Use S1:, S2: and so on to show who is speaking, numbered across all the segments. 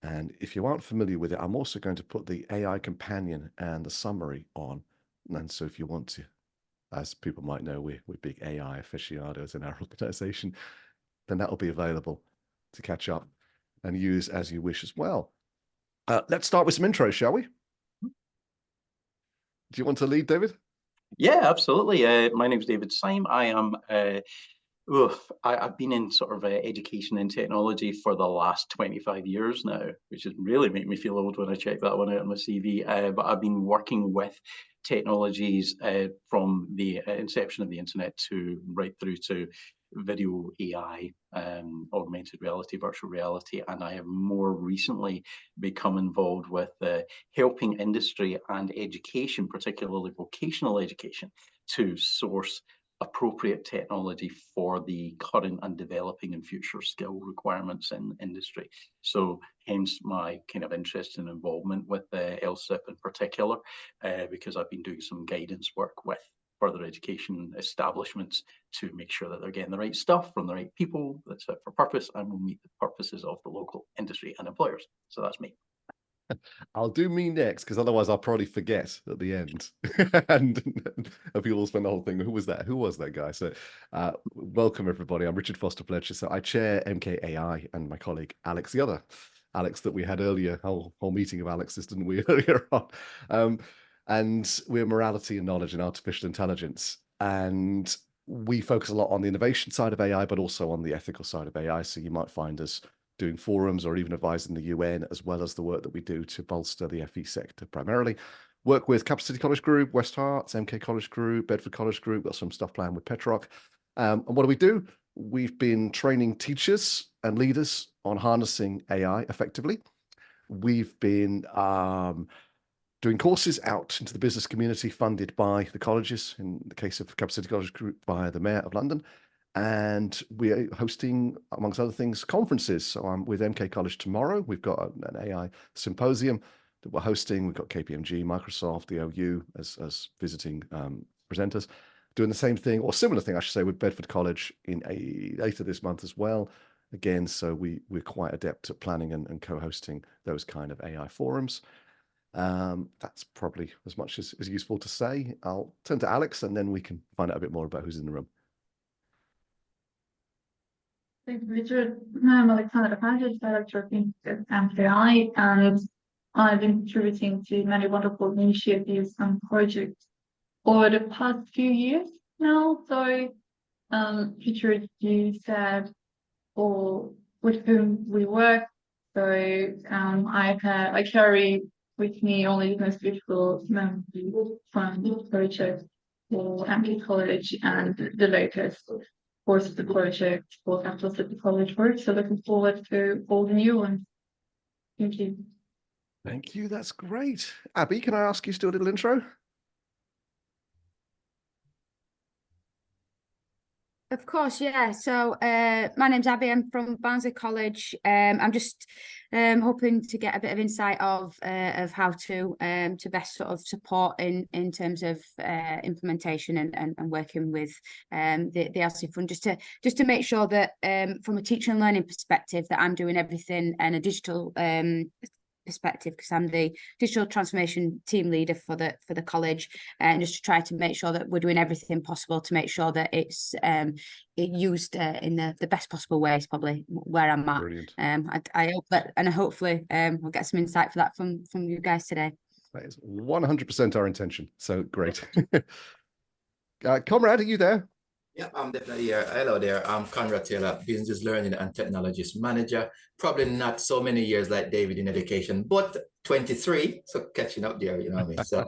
S1: And if you aren't familiar with it, I'm also going to put the AI companion and the summary on. And so if you want to, as people might know, we're big AI aficionados in our organization, then that will be available to catch up and use as you wish as well. Let's start with some intros, shall we? Do you want to lead, David?
S2: Yeah, absolutely. My name's David Sime. I am I've been in sort of education and technology for the last 25 years now, which has really made me feel old when I check that one out on my CV. But I've been working with technologies from the inception of the internet to right through to video AI, augmented reality, virtual reality, and I have more recently become involved with helping industry and education, particularly vocational education, to source appropriate technology for the current and developing and future skill requirements in industry. So hence my kind of interest and involvement with LSIF in particular, because I've been doing some guidance work with further education establishments to make sure that they're getting the right stuff from the right people that's fit for purpose and will meet the purposes of the local industry and employers. So that's me.
S1: I'll do me next, because otherwise I'll probably forget at the end. And people will spend the whole thing, who was that? Who was that guy? So welcome, everybody. I'm Richard Foster Fletcher. So I chair MKAI, and my colleague Alex, the other Alex that we had earlier, whole meeting of Alex's, didn't we, earlier on? And we're morality and knowledge and artificial intelligence. And we focus a lot on the innovation side of AI, but also on the ethical side of AI. So you might find us doing forums or even advising the UN, as well as the work that we do to bolster the FE sector primarily. Work with Capital City College Group, West Herts, MK College Group, Bedford College Group, got some stuff planned with Petrock. And what do? We've been training teachers and leaders on harnessing AI effectively. We've been doing courses out into the business community funded by the colleges, in the case of Capital City College Group, by the Mayor of London. And we're hosting, amongst other things, conferences. So I'm with MK College tomorrow. We've got an AI symposium that we're hosting. We've got KPMG, Microsoft, the OU as visiting presenters, doing the same thing, or similar thing, I should say, with Bedford College later this month as well. Again, so we're quite adept at planning and co-hosting those kind of AI forums. That's probably as much as useful to say. I'll turn to Alex, and then we can find out a bit more about who's in the room.
S3: Thank you, Richard. I'm Alexandra Panjic, Director of MKI, and I've been contributing to many wonderful initiatives and projects over the past few years now. So, Richard, you said, or with whom we work. So, I carry with me only the most beautiful memories from the project for MK College and the latest course of the project for Capital City College work. So looking forward to all the new ones. Thank you.
S1: Thank you. That's great. Abby, can I ask you to do a little intro?
S4: Of course, yeah. So my name's Abby. I'm from Barnsley College. I'm just hoping to get a bit of insight of how to best sort of support in terms of implementation and working with the LSIF fund, just to make sure that from a teaching and learning perspective that I'm doing everything in a digital perspective, because I'm the digital transformation team leader for the college, and just to try to make sure that we're doing everything possible to make sure that it's used in the best possible way is probably where I'm at.
S1: Brilliant.
S4: I hope that, and hopefully we'll get some insight for that from you guys today.
S1: That is 100% our intention. So great. Conrad, are you there?
S5: Yeah, I'm definitely here. Hello there. I'm Conrad Taylor, Business Learning and Technologies Manager. Probably not so many years like David in education, but 23, so catching up there, you know what I mean? So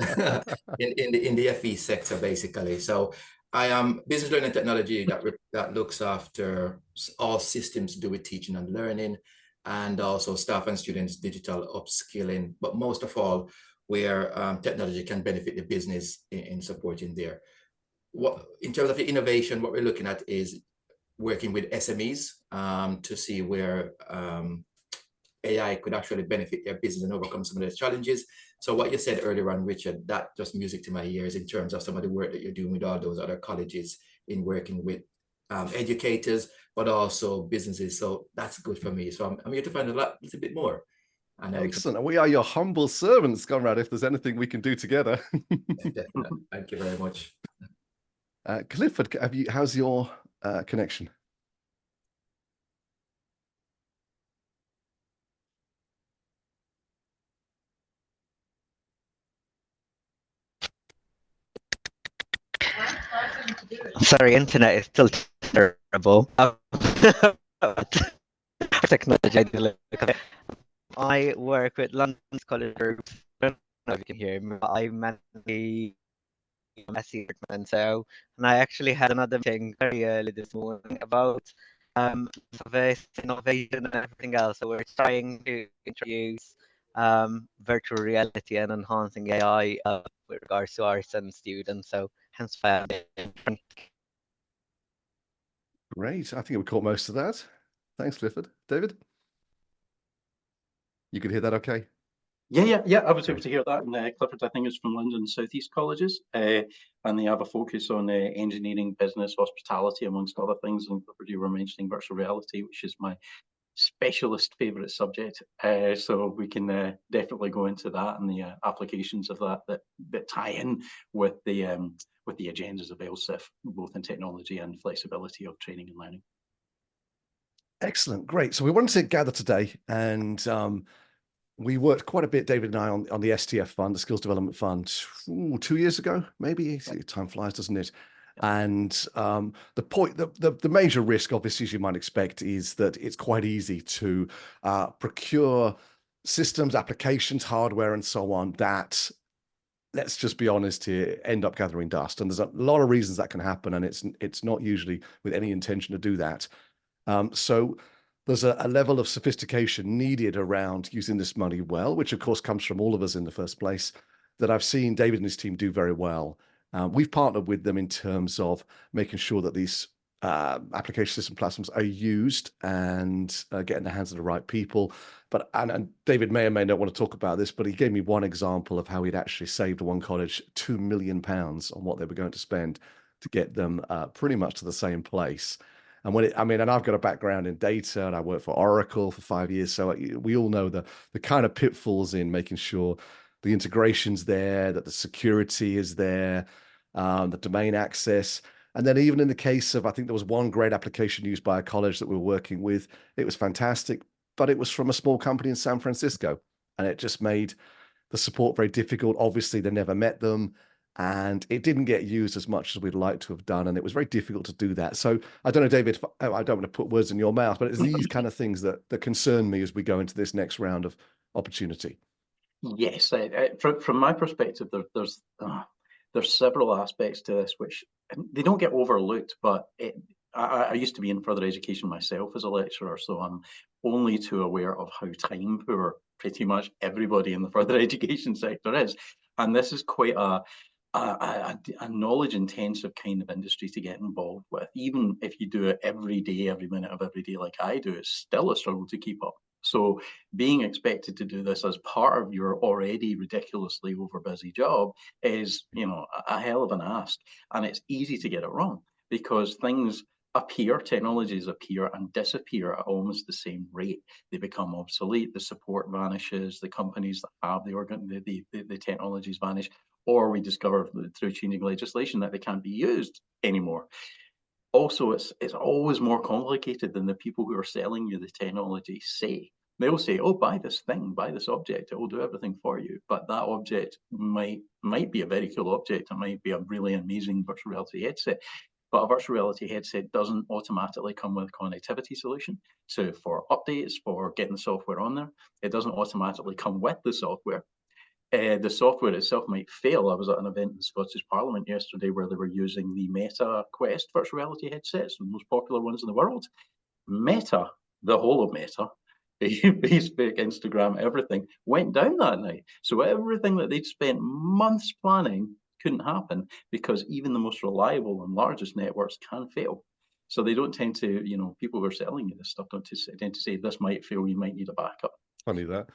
S5: in the FE sector, basically. So I am Business Learning and Technology that looks after all systems to do with teaching and learning, and also staff and students digital upskilling, but most of all, where technology can benefit the business in supporting there. In terms of the innovation, what we're looking at is working with SMEs to see where AI could actually benefit their business and overcome some of the challenges. So what you said earlier on, Richard, that just music to my ears in terms of some of the work that you're doing with all those other colleges in working with educators, but also businesses. So that's good for me. So I'm here to find a little bit more. And
S1: Excellent. And we are your humble servants, Conrad, if there's anything we can do together.
S5: Thank you very much.
S1: Clifford, how's your connection?
S6: Sorry, internet is still terrible. Technology, I work with London College groups. I don't know if you can hear me, but I manage the SE department. So, and I actually had another meeting very early this morning about service, innovation, and everything else. So we're trying to introduce virtual reality and enhancing AI with regards to our STEM students. So hence why I'm
S1: Great. I think we caught most of that. Thanks, Clifford. David? You could hear that okay?
S2: Yeah. I was able to hear that. And Clifford, I think, is from London South East colleges, and they have a focus on engineering, business, hospitality, amongst other things. And Clifford, you were mentioning virtual reality, which is my specialist favourite subject. So we can definitely go into that and the applications of that tie in with the agendas of LSIF, both in technology and flexibility of training and learning.
S1: Excellent. Great. So we wanted to gather today, and we worked quite a bit, David and I, on the STF fund, the Skills Development Fund, 2 years ago, maybe. Time flies, doesn't it? And the major risk, obviously, as you might expect, is that it's quite easy to procure systems, applications, hardware, and so on that, let's just be honest here, end up gathering dust. And there's a lot of reasons that can happen, and it's not usually with any intention to do that. So there's a level of sophistication needed around using this money well, which of course comes from all of us in the first place, that I've seen David and his team do very well. We've partnered with them in terms of making sure that these application system platforms are used and get in the hands of the right people. But and David may or may not want to talk about this, but he gave me one example of how he'd actually saved one college £2 million on what they were going to spend to get them pretty much to the same place. And and I've got a background in data, and I worked for Oracle for 5 years. So we all know the kind of pitfalls in making sure the integration's there, that the security is there, the domain access. And then even in the case of, I think there was one great application used by a college that we were working with. It was fantastic, but it was from a small company in San Francisco. And it just made the support very difficult. Obviously, they never met them. And it didn't get used as much as we'd like to have done. And it was very difficult to do that. So I don't know, David, I don't want to put words in your mouth, but it's these kind of things that concern me as we go into this next round of opportunity.
S2: Yes, from my perspective, there's several aspects to this which they don't get overlooked, but I used to be in further education myself as a lecturer, so I'm only too aware of how time poor pretty much everybody in the further education sector is. And this is quite a knowledge intensive kind of industry to get involved with. Even if you do it every day, every minute of every day like I do, it's still a struggle to keep up. So being expected to do this as part of your already ridiculously over busy job is, a hell of an ask. And it's easy to get it wrong because things technologies appear and disappear at almost the same rate. They become obsolete, the support vanishes, the companies that have the technologies vanish, or we discover through changing legislation that they can't be used anymore. Also, it's always more complicated than the people who are selling you the technology say. They'll say, "Oh, buy this thing, buy this object, it will do everything for you." But that object might be a very cool object. It might be a really amazing virtual reality headset. But a virtual reality headset doesn't automatically come with a connectivity solution. So for updates, for getting the software on there, it doesn't automatically come with the software. The software itself might fail. I was at an event in the Scottish Parliament yesterday where they were using the Meta Quest virtual reality headsets, the most popular ones in the world. Meta, the whole of Meta, Facebook, Instagram, everything went down that night. So everything that they'd spent months planning couldn't happen because even the most reliable and largest networks can fail. So they don't tend to, people who are selling you this stuff don't tend to say this might fail, you might need a backup.
S1: Funny that.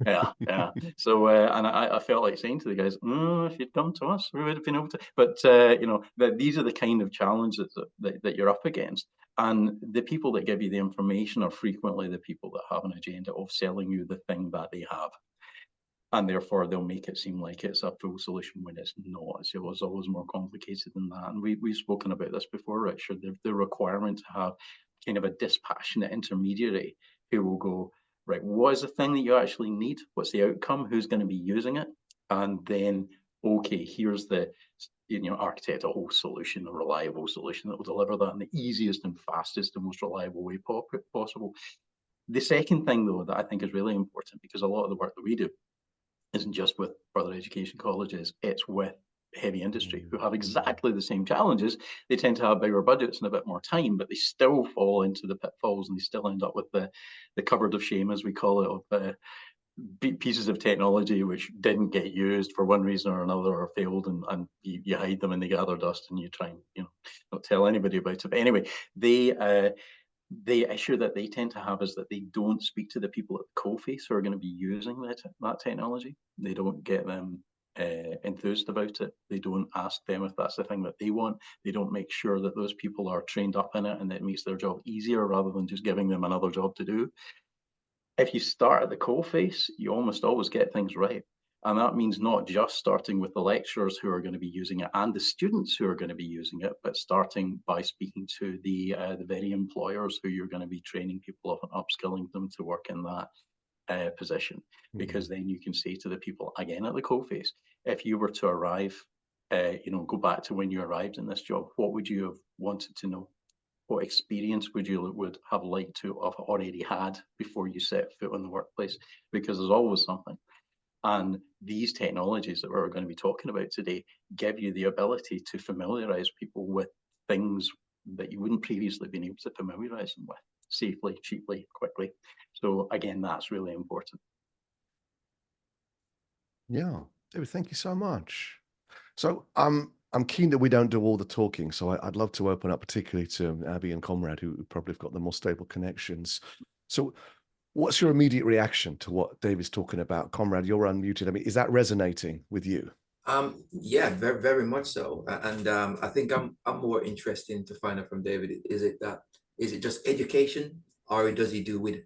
S2: Yeah, yeah. So, and I felt like saying to the guys, if you'd come to us, we would have been able to. But you know, these are the kind of challenges that you're up against, and the people that give you the information are frequently the people that have an agenda of selling you the thing that they have, and therefore they'll make it seem like it's a full solution when it's not. It's always more complicated than that. And we've spoken about this before, Richard. The requirement to have kind of a dispassionate intermediary who will go, right, what is the thing that you actually need? What's the outcome? Who's going to be using it? And then, okay, here's the, you know, architect a whole solution, a reliable solution that will deliver that in the easiest and fastest and most reliable way possible. The second thing, though, that I think is really important, because a lot of the work that we do isn't just with further education colleges, it's with heavy industry who have exactly the same challenges. They tend to have bigger budgets and a bit more time, but they still fall into the pitfalls and they still end up with the cupboard of shame, as we call it, of pieces of technology which didn't get used for one reason or another or failed, and you hide them and they gather dust and you try and, you know, not tell anybody about it. But anyway, the issue that they tend to have is that they don't speak to the people at the coalface who are going to be using that technology. They don't get them enthused about it. They don't ask them if that's the thing that they want. They don't make sure that those people are trained up in it and that it makes their job easier rather than just giving them another job to do. If you start at the coalface, you almost always get things right. And that means not just starting with the lecturers who are going to be using it and the students who are going to be using it, but starting by speaking to the very employers who you're going to be training people up and upskilling them to work in that position. Because then you can say to the people, again at the coalface, if you were to arrive, you know, go back to when you arrived in this job, what would you have wanted to know? What experience would have liked to have already had before you set foot in the workplace? Because there's always something. And these technologies that we're going to be talking about today give you the ability to familiarize people with things that you wouldn't previously have been able to familiarize them with safely, cheaply, quickly. So again, that's really important.
S1: Yeah, David, thank you so much. So I'm keen that we don't do all the talking. So I'd love to open up particularly to Abby and Comrade, who probably have got the more stable connections. So what's your immediate reaction to what David's talking about? Comrade, you're unmuted. I mean, is that resonating with you?
S5: Yeah, very, very much so. And I think I'm more interested to find out from David, is it just education, or does he do with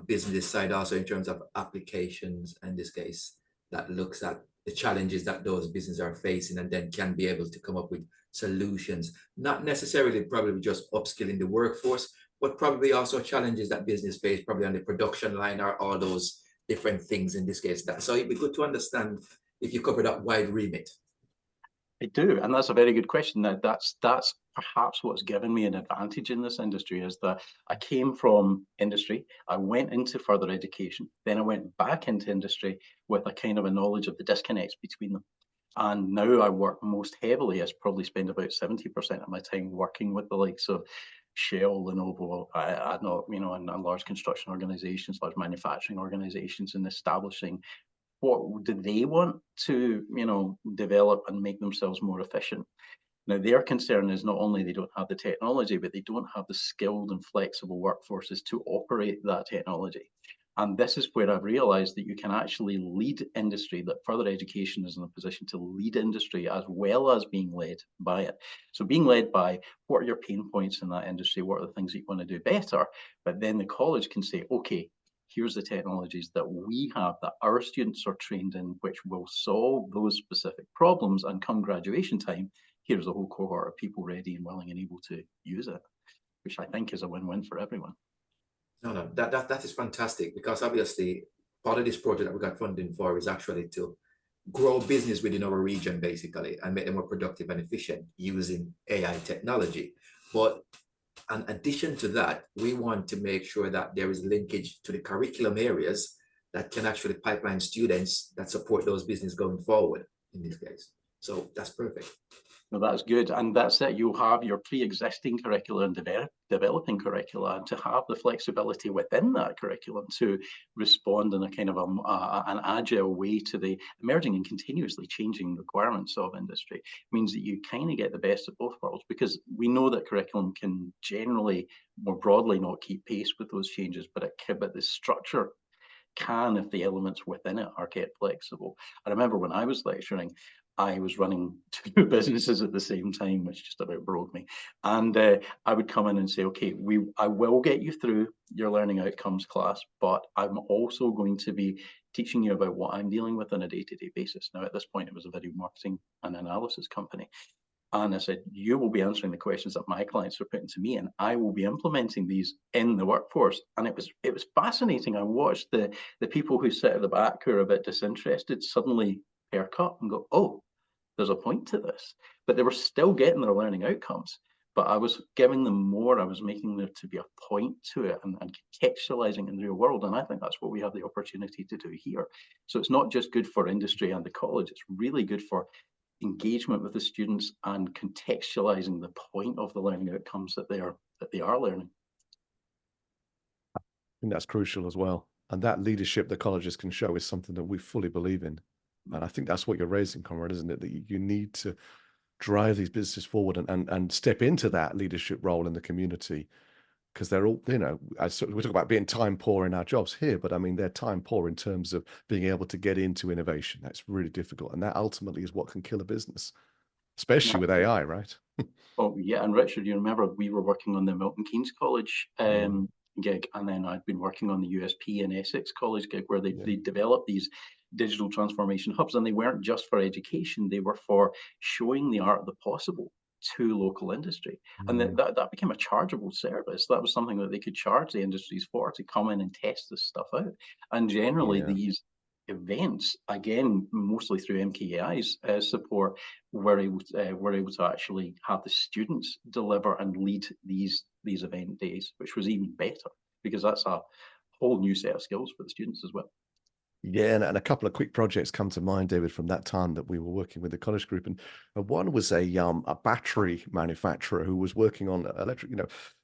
S5: business side also in terms of applications, in this case, that looks at the challenges that those businesses are facing and then can be able to come up with solutions, not necessarily probably just upskilling the workforce, but probably also challenges that business face probably on the production line or all those different things in this case. So it'd be good to understand if you cover that wide remit.
S2: I do, and that's a very good question. That's perhaps what's given me an advantage in this industry, is that I came from industry, I went into further education, then I went back into industry with a kind of a knowledge of the disconnects between them. And now I work most heavily, I probably spend about 70% of my time working with the likes of Shell, Lenovo, I know, you know, and large construction organizations, large manufacturing organizations, in establishing what do they want to, you know, develop and make themselves more efficient. Now, their concern is not only they don't have the technology, but they don't have the skilled and flexible workforces to operate that technology. And this is where I've realized that you can actually lead industry, that further education is in a position to lead industry as well as being led by it. So being led by, what are your pain points in that industry? What are the things that you want to do better? But then the college can say, okay, here's the technologies that we have that our students are trained in, which will solve those specific problems. And come graduation time, here's a whole cohort of people ready and willing and able to use it, which I think is a win-win for everyone.
S5: No, that is fantastic, because obviously part of this project that we got funding for is actually to grow business within our region, basically, and make them more productive and efficient using AI technology. But in addition to that, we want to make sure that there is linkage to the curriculum areas that can actually pipeline students that support those business going forward in this case. So that's perfect.
S2: Well, that's good. And that's it. You'll have your pre-existing curricula and developing curricula, and to have the flexibility within that curriculum to respond in a kind of an agile way to the emerging and continuously changing requirements of industry means that you kind of get the best of both worlds, because we know that curriculum can generally, more broadly, not keep pace with those changes, but the structure can if the elements within it are kept flexible. I remember when I was lecturing, I was running two businesses at the same time, which just about broke me. And I would come in and say, okay, I will get you through your learning outcomes class, but I'm also going to be teaching you about what I'm dealing with on a day-to-day basis. Now, at this point, it was a video marketing and analysis company. And I said, you will be answering the questions that my clients are putting to me, and I will be implementing these in the workforce. And it was fascinating. I watched the people who sit at the back who are a bit disinterested suddenly perk up and go, oh, there's a point to this. But they were still getting their learning outcomes. But I was giving them more. I was making there to be a point to it and contextualizing in the real world. And I think that's what we have the opportunity to do here. So it's not just good for industry and the college. It's really good for engagement with the students and contextualizing the point of the learning outcomes that they are learning.
S1: I think that's crucial as well. And that leadership that colleges can show is something that we fully believe in. And I think that's what you're raising, Conrad, isn't it? That you need to drive these businesses forward and step into that leadership role in the community, because they're all, you know, we talk about being time poor in our jobs here, but I mean, they're time poor in terms of being able to get into innovation. That's really difficult. And that ultimately is what can kill a business, especially with AI, right?
S2: Oh, yeah. And Richard, you remember we were working on the Milton Keynes College gig, and then I'd been working on the USP in Essex College gig, where they developed these digital transformation hubs, and they weren't just for education, they were for showing the art of the possible to local industry. And that became a chargeable service. That was something that they could charge the industries for, to come in and test this stuff out. And generally these events, again, mostly through MKAI's support, were able to actually have the students deliver and lead these event days, which was even better, because that's a whole new set of skills for the students as well.
S1: Yeah, and a couple of quick projects come to mind, David, from that time that we were working with the college group. And one was a battery manufacturer who was working on electric,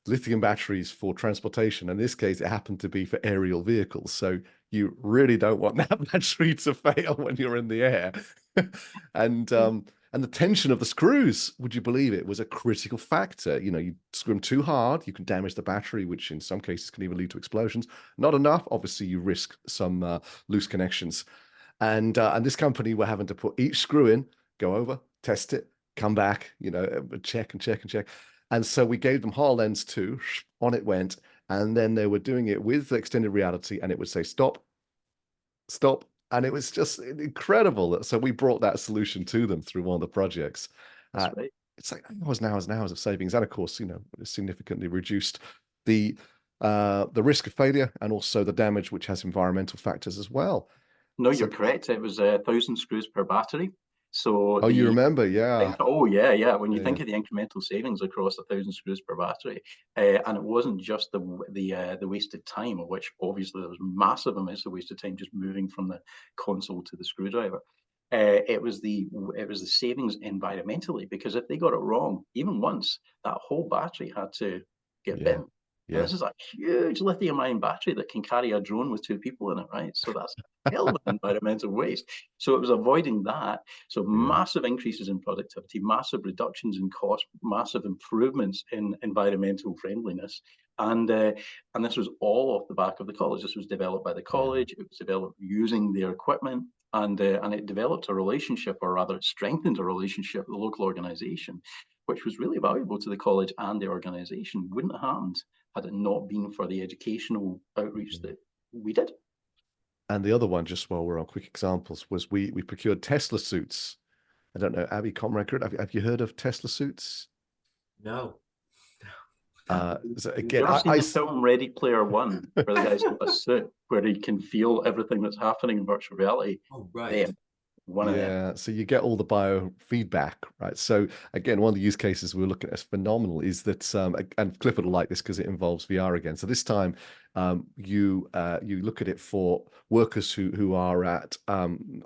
S1: lithium batteries for transportation. In this case, it happened to be for aerial vehicles. So you really don't want that battery to fail when you're in the air. And the tension of the screws, would you believe it, was a critical factor. You screw them too hard, you can damage the battery, which in some cases can even lead to explosions. Not enough, obviously, you risk some loose connections. And this company were having to put each screw in, go over, test it, come back, check and check and check. And so we gave them HoloLens 2, on it went, and then they were doing it with extended reality, and it would say, stop, stop. And it was just incredible. So we brought that solution to them through one of the projects.
S2: That's right.
S1: It's like hours and hours of savings. And of course, significantly reduced the risk of failure and also the damage, which has environmental factors as well.
S2: No, you're correct. It was 1,000 screws per battery. So
S1: you remember, yeah.
S2: Oh, yeah. When you think of the incremental savings across 1,000 screws per battery, and it wasn't just the wasted time, of which obviously there was massive amounts of wasted time just moving from the console to the screwdriver. It was the savings environmentally, because if they got it wrong even once, that whole battery had to get bin. And this is a huge lithium-ion battery that can carry a drone with 2 people in it, right? So that's a hell of an environmental waste. So it was avoiding that. So massive increases in productivity, massive reductions in cost, massive improvements in environmental friendliness. And this was all off the back of the college. This was developed by the college. It was developed using their equipment. And it developed a relationship, or rather it strengthened a relationship with the local organization, which was really valuable to the college and the organization. Wouldn't have happened had it not been for the educational outreach that we did.
S1: And the other one, just while we're on quick examples, was we procured Tesla suits. I don't know, Abby, Comrade, have you heard of Tesla suits?
S5: No.
S2: So again, I've seen the film Ready Player One, where the guy's got a suit where he can feel everything that's happening in virtual reality.
S5: Oh, right.
S1: So you get all the biofeedback, right? So again, one of the use cases we're looking at as phenomenal is that, and Clifford will like this because it involves VR again. So this time, you look at it for workers who are at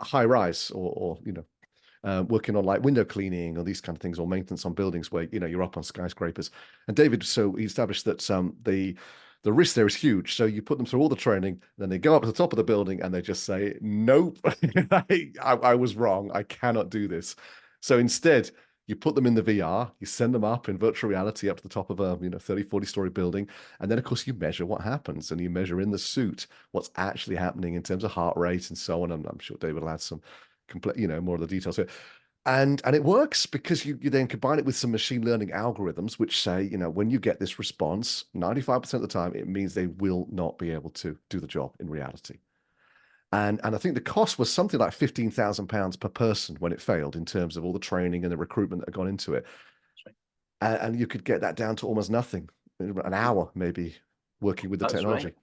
S1: high rise or working on like window cleaning or these kind of things, or maintenance on buildings where you're up on skyscrapers. And David, so he established that the risk there is huge. So you put them through all the training, then they go up to the top of the building and they just say, nope, I was wrong. I cannot do this. So instead, You put them in the VR, you send them up in virtual reality up to the top of a 30, 40-story building. And then, of course, you measure what happens, and you measure in the suit what's actually happening in terms of heart rate and so on. And I'm sure David will add some complete, more of the details here. And it works because you then combine it with some machine learning algorithms, which say, when you get this response, 95% of the time, it means they will not be able to do the job in reality. And I think the cost was something like £15,000 per person when it failed, in terms of all the training and the recruitment that had gone into it.
S2: Right.
S1: And you could get that down to almost nothing, an hour maybe, working with the
S2: That's
S1: technology.
S2: right.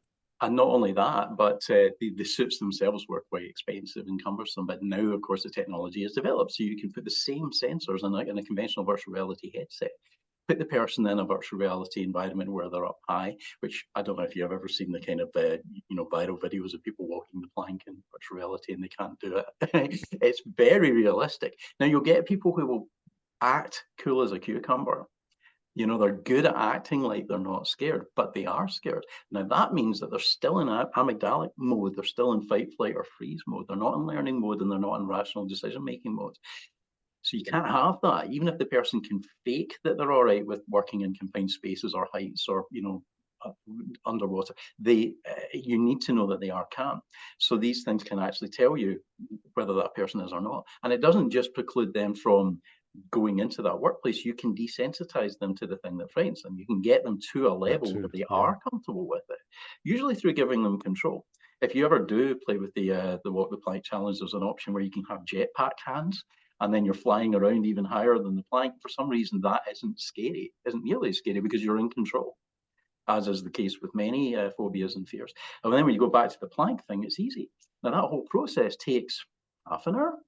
S2: And not only that, but the suits themselves were quite expensive and cumbersome. But now, of course, the technology has developed, so you can put the same sensors in a conventional virtual reality headset. Put the person in a virtual reality environment where they're up high, which I don't know if you've ever seen the kind of viral videos of people walking the plank in virtual reality and they can't do it. It's very realistic. Now you'll get people who will act cool as a cucumber. They're good at acting like they're not scared, but they are scared. Now that means that they're still in amygdalic mode. They're still in fight, flight, or freeze mode. They're not in learning mode, and they're not in rational decision-making mode. So you can't have that, even if the person can fake that they're all right with working in confined spaces or heights or underwater. You need to know that they are calm. So these things can actually tell you whether that person is or not. And it doesn't just preclude them from going into that workplace. You can desensitize them to the thing that frightens them. You can get them to a level where they are comfortable with it, usually through giving them control. If you ever do play with the Walk the Plank challenge, there's an option where you can have jetpack hands, and then you're flying around even higher than the plank. For some reason, that isn't nearly as scary, because you're in control, as is the case with many phobias and fears. And then when you go back to the plank thing, it's easy. Now that whole process takes half an hour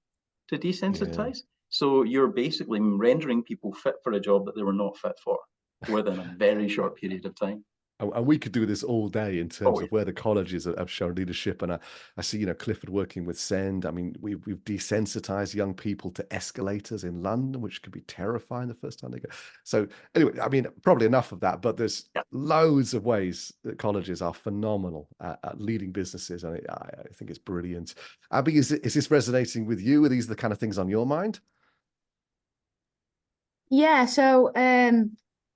S2: to desensitize. So you're basically rendering people fit for a job that they were not fit for within a very short period of time.
S1: And we could do this all day in terms of where the colleges have shown leadership. And I see, Clifford working with SEND. I mean, we've desensitized young people to escalators in London, which could be terrifying the first time they go. So anyway, I mean, probably enough of that, but there's loads of ways that colleges are phenomenal at leading businesses. And I think it's brilliant. Abby, is this resonating with you? Are these the kind of things on your mind?
S4: Yeah, so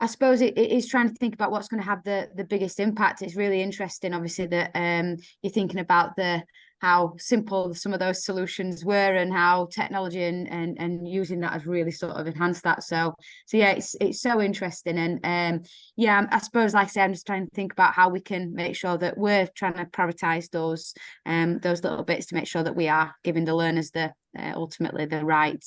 S4: I suppose it is trying to think about what's going to have the biggest impact. It's really interesting, obviously, that you're thinking about how simple some of those solutions were, and how technology and using that has really sort of enhanced that. So yeah, it's so interesting. And yeah, I suppose, like I say, I'm just trying to think about how we can make sure that we're trying to prioritize those little bits to make sure that we are giving the learners ultimately the right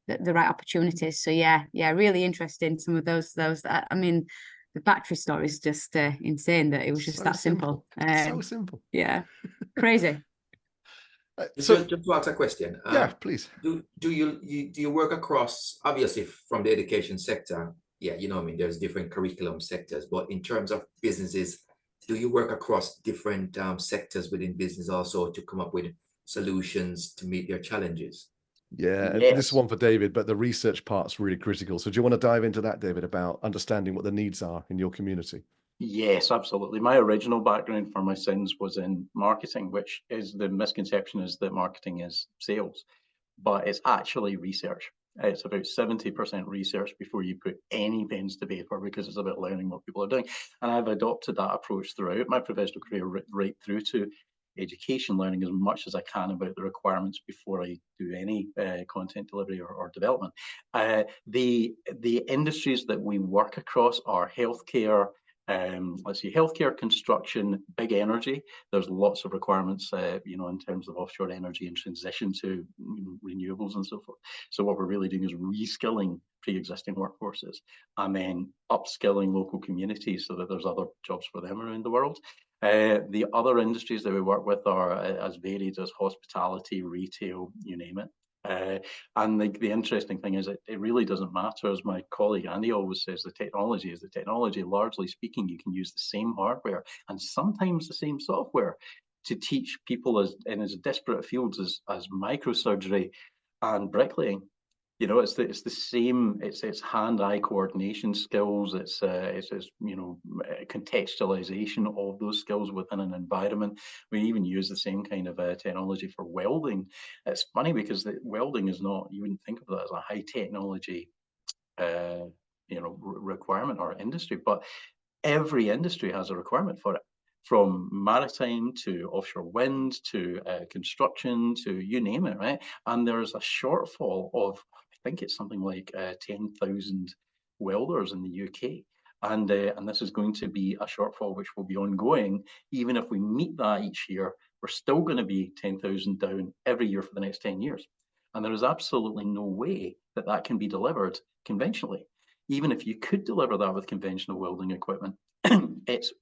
S4: the right opportunities. So yeah, really interesting. Some of those I mean, the battery story is just insane that it was just so that simple.
S1: So simple.
S4: Yeah, crazy.
S5: So just to ask a question.
S1: Yeah, please.
S5: Do you work across, obviously from the education sector? Yeah, there's different curriculum sectors, but in terms of businesses, do you work across different sectors within business also to come up with solutions to meet their challenges?
S1: Yeah, yes. This is one for David, but the research part's really critical. So do you want to dive into that, David, about understanding what the needs are in your community?
S2: Yes, absolutely. My original background for my sins was in marketing, which is, the misconception is that marketing is sales, but it's actually research. It's about 70% research before you put any pens to paper, because it's about learning what people are doing. And I've adopted that approach throughout my professional career, right through to education, learning as much as I can about the requirements before I do any content delivery or development. The industries that we work across are healthcare, healthcare, construction, big energy. There's lots of requirements, in terms of offshore energy and transition to renewables and so forth. So what we're really doing is reskilling pre-existing workforces and then upskilling local communities so that there's other jobs for them around the world. The other industries that we work with are as varied as hospitality, retail, you name it. And the interesting thing is, it really doesn't matter. As my colleague Andy always says, the technology is the technology. Largely speaking, you can use the same hardware and sometimes the same software to teach people in as disparate fields as microsurgery and bricklaying. You know, it's the same. It's hand-eye coordination skills. It's contextualization of those skills within an environment. We even use the same kind of technology for welding. It's funny because welding is not. You wouldn't think of that as a high technology, requirement or industry, but every industry has a requirement for it, from maritime to offshore wind to construction to you name it, right? And there's a shortfall of, I think it's something like 10,000 welders in the UK. And this is going to be a shortfall which will be ongoing. Even if we meet that each year, we're still going to be 10,000 down every year for the next 10 years. And there is absolutely no way that that can be delivered conventionally. Even if you could deliver that with conventional welding equipment, it's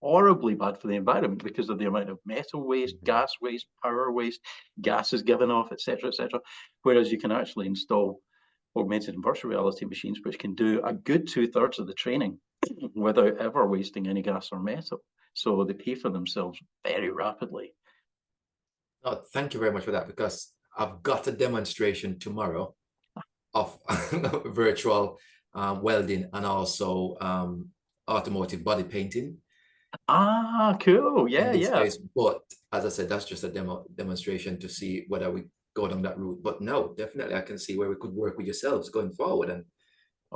S2: horribly bad for the environment because of the amount of metal waste, gas waste, power waste, gases given off, etc., etc. Whereas you can actually install augmented and virtual reality machines which can do a good 2/3 of the training without ever wasting any gas or metal. So they pay for themselves very rapidly.
S5: Oh, thank you very much for that, because I've got a demonstration tomorrow of virtual welding and also automotive body painting.
S2: Ah, cool.
S5: In
S2: Yeah,
S5: this
S2: yeah.
S5: case, but as I said, that's just a demonstration to see whether we go down that route. But no, definitely I can see where we could work with yourselves going forward and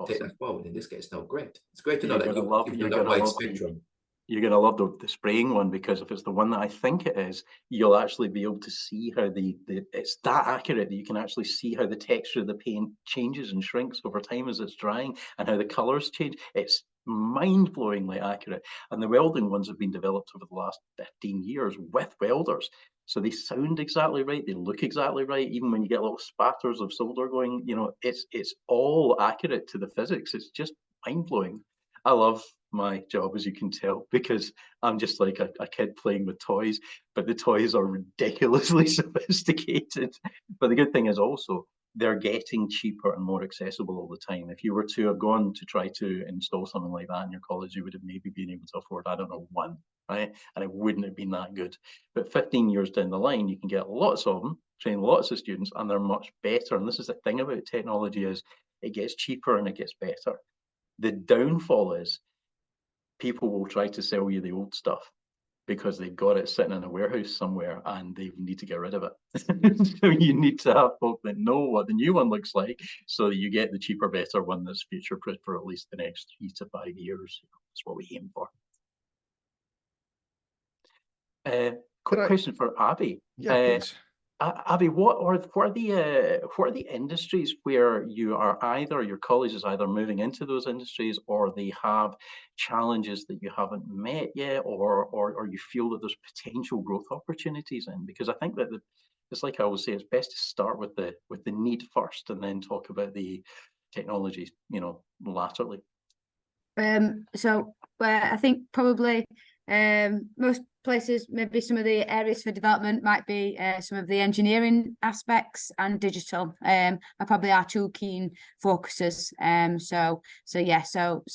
S5: take
S2: Awesome.
S5: that forward in this case. No, great. It's great to know
S2: You're
S5: that
S2: gonna love.
S5: you've
S2: You're
S5: done that
S2: gonna
S5: wide
S2: love
S5: spectrum.
S2: You're going to love the spraying one, because if it's the one that I think it is, you'll actually be able to see how it's that accurate that you can actually see how the texture of the paint changes and shrinks over time as it's drying, and how the colors change. It's mind-blowingly accurate. And the welding ones have been developed over the last 15 years with welders. So they sound exactly right, they look exactly right. Even when you get little spatters of solder going, it's all accurate to the physics. It's just mind-blowing. I love my job, as you can tell, because I'm just like a kid playing with toys, but the toys are ridiculously sophisticated. But the good thing is also they're getting cheaper and more accessible all the time. If you were to have gone to try to install something like that in your college, you would have maybe been able to afford, I don't know, one, right? And it wouldn't have been that good. But 15 years down the line, you can get lots of them, train lots of students, and they're much better. And this is the thing about technology, is it gets cheaper and it gets better. The downfall is people will try to sell you the old stuff because they've got it sitting in a warehouse somewhere and they need to get rid of it. So you need to have folk that know what the new one looks like, so that you get the cheaper, better one that's future-proof for at least the next 3 to 5 years. That's what we aim for. Quick question for Abby.
S1: Yeah, please.
S2: Abby, what are the industries where your college is either moving into those industries, or they have challenges that you haven't met yet, or you feel that there's potential growth opportunities in? Because I think that it's like I always say, it's best to start with the need first, and then talk about the technologies, laterally.
S4: So I think probably most places, maybe some of the areas for development might be some of the engineering aspects and digital are probably our two key focuses. So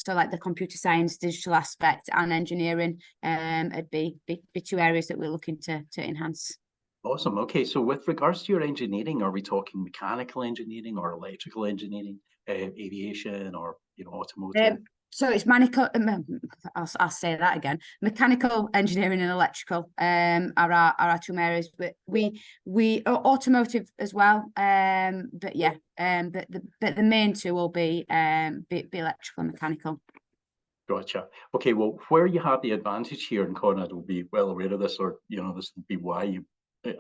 S4: like the computer science, digital aspect, and engineering, it'd be two areas that we're looking to enhance.
S2: Awesome. Okay, so with regards to your engineering, are we talking mechanical engineering or electrical engineering, aviation, or automotive?
S4: So it's I'll say that again. Mechanical engineering and electrical are our two areas, but we automotive as well. But the main two will be electrical and mechanical.
S2: Gotcha. Okay, well, where you have the advantage here, and Conrad will be well aware of this, or this will be why you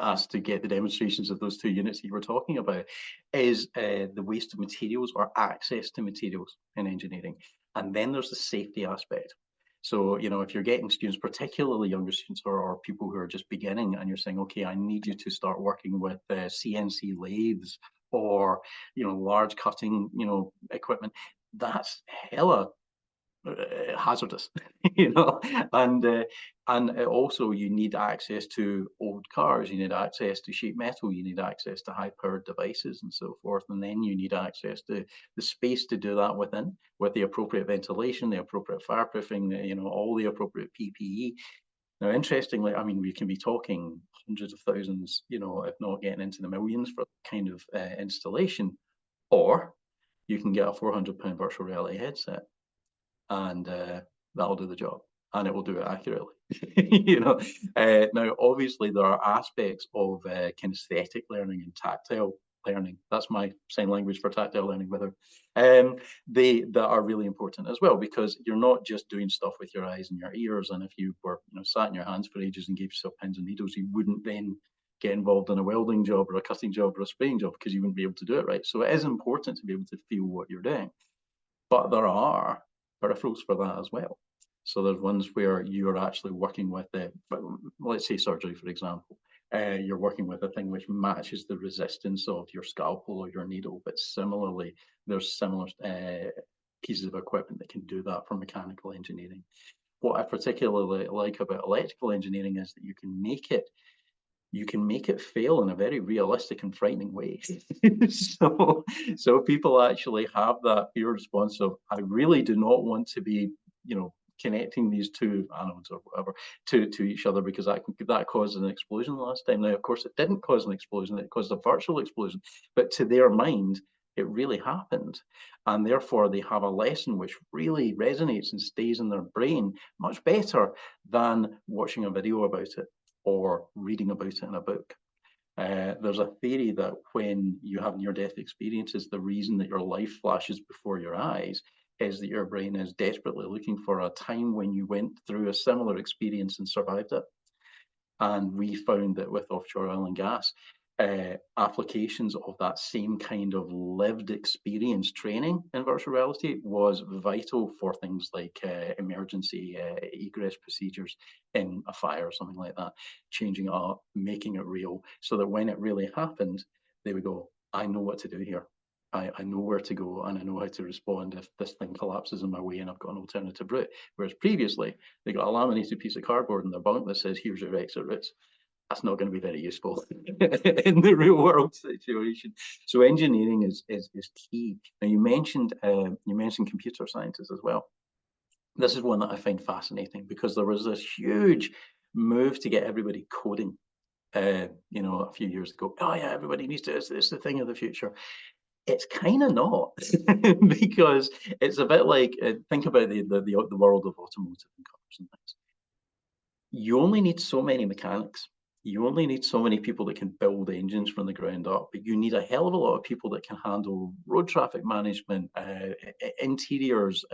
S2: asked to get the demonstrations of those two units that you were talking about, is the waste of materials, or access to materials in engineering. And then there's the safety aspect. So, if you're getting students, particularly younger students, or people who are just beginning, and you're saying, okay, I need you to start working with CNC lathes, or, large cutting, equipment, that's hella hazardous, and also you need access to old cars, you need access to sheet metal, you need access to high powered devices and so forth, and then you need access to the space to do that within, with the appropriate ventilation, the appropriate fireproofing, all the appropriate PPE. Now, interestingly, I mean, we can be talking hundreds of thousands, if not getting into the millions for kind of installation. Or you can get a £400 virtual reality headset, and that'll do the job, and it will do it accurately. You know, now obviously there are aspects of kinesthetic learning and tactile learning. That's my sign language for tactile learning. Whether that are really important as well, because you're not just doing stuff with your eyes and your ears. And if you were, you know, sat in your hands for ages and gave yourself pins and needles, you wouldn't then get involved in a welding job or a cutting job or a spraying job, because you wouldn't be able to do it right. So it is important to be able to feel what you're doing. But there are peripherals for that as well. So there's ones where you're actually working with the, let's say surgery, for example. You're working with a thing which matches the resistance of your scalpel or your needle. But similarly, there's similar pieces of equipment that can do that for mechanical engineering. What I particularly like about electrical engineering is that you can make it fail in a very realistic and frightening way. so people actually have that fear response of, I really do not want to be, you know, connecting these two anodes or whatever to each other, because that caused an explosion last time. Now, of course, it didn't cause an explosion, it caused a virtual explosion, but to their mind, it really happened. And therefore, they have a lesson which really resonates and stays in their brain much better than watching a video about it or reading about it in a book. There's a theory that when you have near-death experiences, the reason that your life flashes before your eyes is that your brain is desperately looking for a time when you went through a similar experience and survived it. And we found that with offshore oil and gas, applications of that same kind of lived experience training in virtual reality was vital for things like emergency egress procedures in a fire or something like that, changing it up, making it real, so that when it really happened, they would go, I know what to do here. I know where to go, and I know how to respond if this thing collapses in my way and I've got an alternative route. Whereas previously, they got a laminated piece of cardboard in their bunk that says, here's your exit routes. That's not going to be very useful in the real world situation. So engineering is key. Now you mentioned computer sciences as well. This is one that I find fascinating, because there was this huge move to get everybody coding. You know, a few years ago. Oh yeah, everybody needs to. It's the thing of the future. It's kind of not, because it's a bit like, think about the world of automotive and cars and things. You only need so many mechanics. You only need so many people that can build engines from the ground up, but you need a hell of a lot of people that can handle road traffic management, interiors,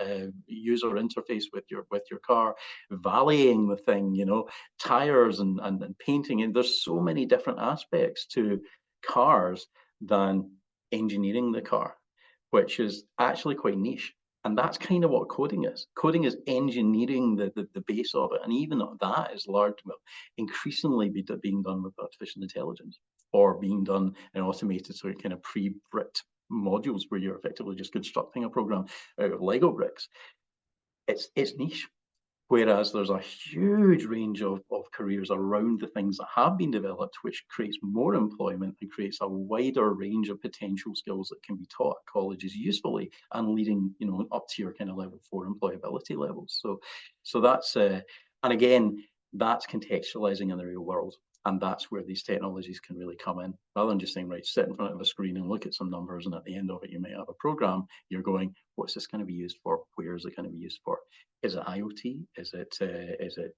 S2: user interface with your car, valeting the thing, you know, tires and painting. And there's so many different aspects to cars than engineering the car, which is actually quite niche. And that's kind of what coding is. Coding is engineering the base of it. And even that is increasingly being done with artificial intelligence, or being done in automated sort of kind of pre-bricked modules where you're effectively just constructing a program out of Lego bricks. It's niche. Whereas there's a huge range of careers around the things that have been developed, which creates more employment and creates a wider range of potential skills that can be taught at colleges usefully, and leading, you know, up to your kind of level 4 employability levels. So that's and again, that's contextualizing in the real world. And that's where these technologies can really come in. Rather than just saying, right, sit in front of a screen and look at some numbers, and at the end of it, you might have a program. You're going, what's this going to be used for? Where is it going to be used for? Is it IoT? Is it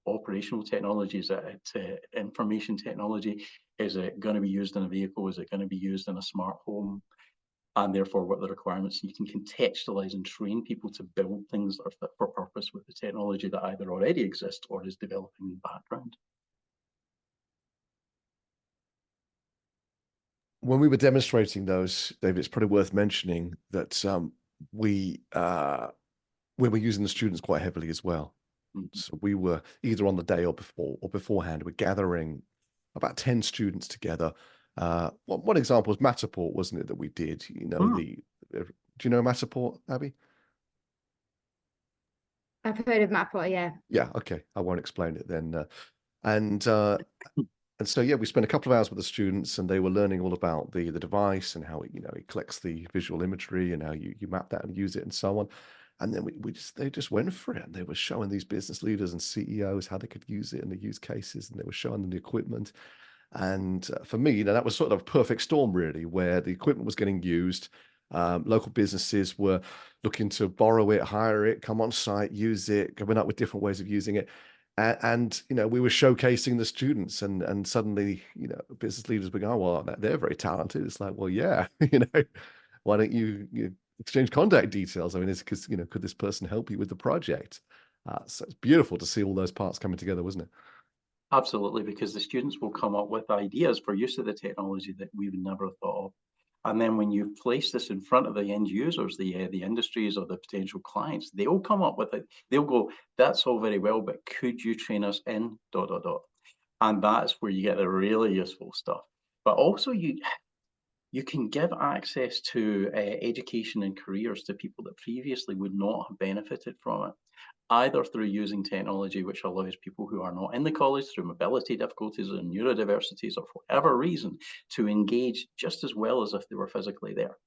S2: operational technology? Is it information technology? Is it going to be used in a vehicle? Is it going to be used in a smart home? And therefore, what are the requirements? You can contextualize and train people to build things that are fit for purpose with the technology that either already exists or is developing in the background.
S1: When we were demonstrating those, David, it's probably worth mentioning that we were using the students quite heavily as well. Mm-hmm. So we were either on the day or beforehand, we're gathering about 10 students together. One example was Matterport, wasn't it, that we did? You know, do you know Matterport, Abby?
S4: I've heard of Matterport, yeah.
S1: Yeah, okay. I won't explain it then. And so, yeah, we spent a couple of hours with the students, and they were learning all about the device and how it, you know, it collects the visual imagery and how you map that and use it and so on. And then they just went for it, and they were showing these business leaders and CEOs how they could use it and the use cases, and they were showing them the equipment. And for me, that was sort of a perfect storm, really, where the equipment was getting used. Local businesses were looking to borrow it, hire it, come on site, use it, coming up with different ways of using it. And we were showcasing the students, and suddenly, business leaders were going, "Oh, well, they're very talented." It's like, well, yeah, why don't you exchange contact details? I mean, it's because, could this person help you with the project? So it's beautiful to see all those parts coming together, wasn't it?
S2: Absolutely, because the students will come up with ideas for use of the technology that we would never have thought of. And then when you place this in front of the end users, the industries or the potential clients, they'll come up with it. They'll go, "That's all very well, but could you train us in ... And that's where you get the really useful stuff. But also you can give access to education and careers to people that previously would not have benefited from it, either through using technology which allows people who are not in the college through mobility difficulties or neurodiversities or for whatever reason to engage just as well as if they were physically there.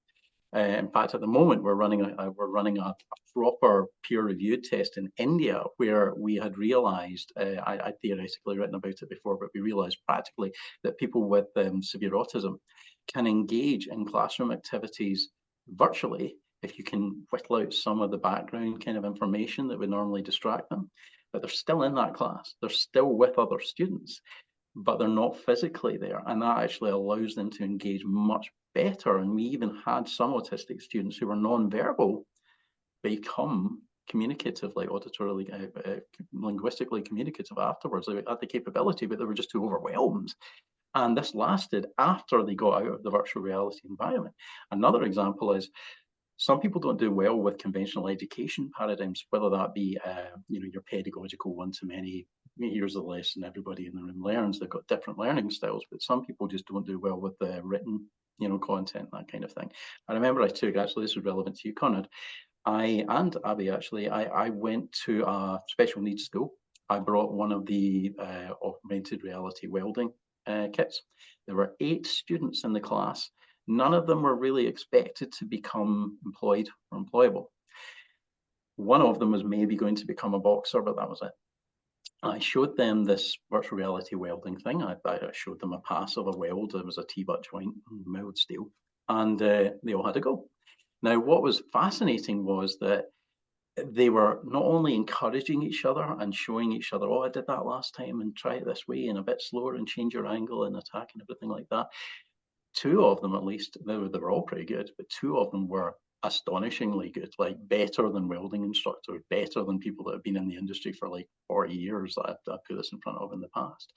S2: In fact, at the moment, we're running a proper peer-reviewed test in India where we had realized, I'd theoretically written about it before, but we realized practically that people with severe autism can engage in classroom activities virtually if you can whittle out some of the background kind of information that would normally distract them. But they're still in that class. They're still with other students, but they're not physically there. And that actually allows them to engage much better. And we even had some autistic students who were non-verbal become communicative, like auditorily, linguistically communicative afterwards. They had the capability, but they were just too overwhelmed. And this lasted after they got out of the virtual reality environment. Another example is some people don't do well with conventional education paradigms, whether that be, your pedagogical one-to-many, here's the lesson, everybody in the room learns. They've got different learning styles, but some people just don't do well with the written, content, that kind of thing. I remember I took, actually, this is relevant to you, Conrad. I and Abby, actually, I went to a special needs school. I brought one of the augmented reality welding kits. There were 8 students in the class. None of them were really expected to become employed or employable. One of them was maybe going to become a boxer, but that was it. I showed them this virtual reality welding thing. I showed them a pass of a weld. It was a T-butt joint, mild steel, and they all had to go. Now, what was fascinating was that they were not only encouraging each other and showing each other, "Oh, I did that last time, and try it this way and a bit slower and change your angle and attack and everything like that." 2 of them, at least, they were all pretty good, but 2 of them were astonishingly good, like better than welding instructors, better than people that have been in the industry for like 40 years that I've put this in front of in the past.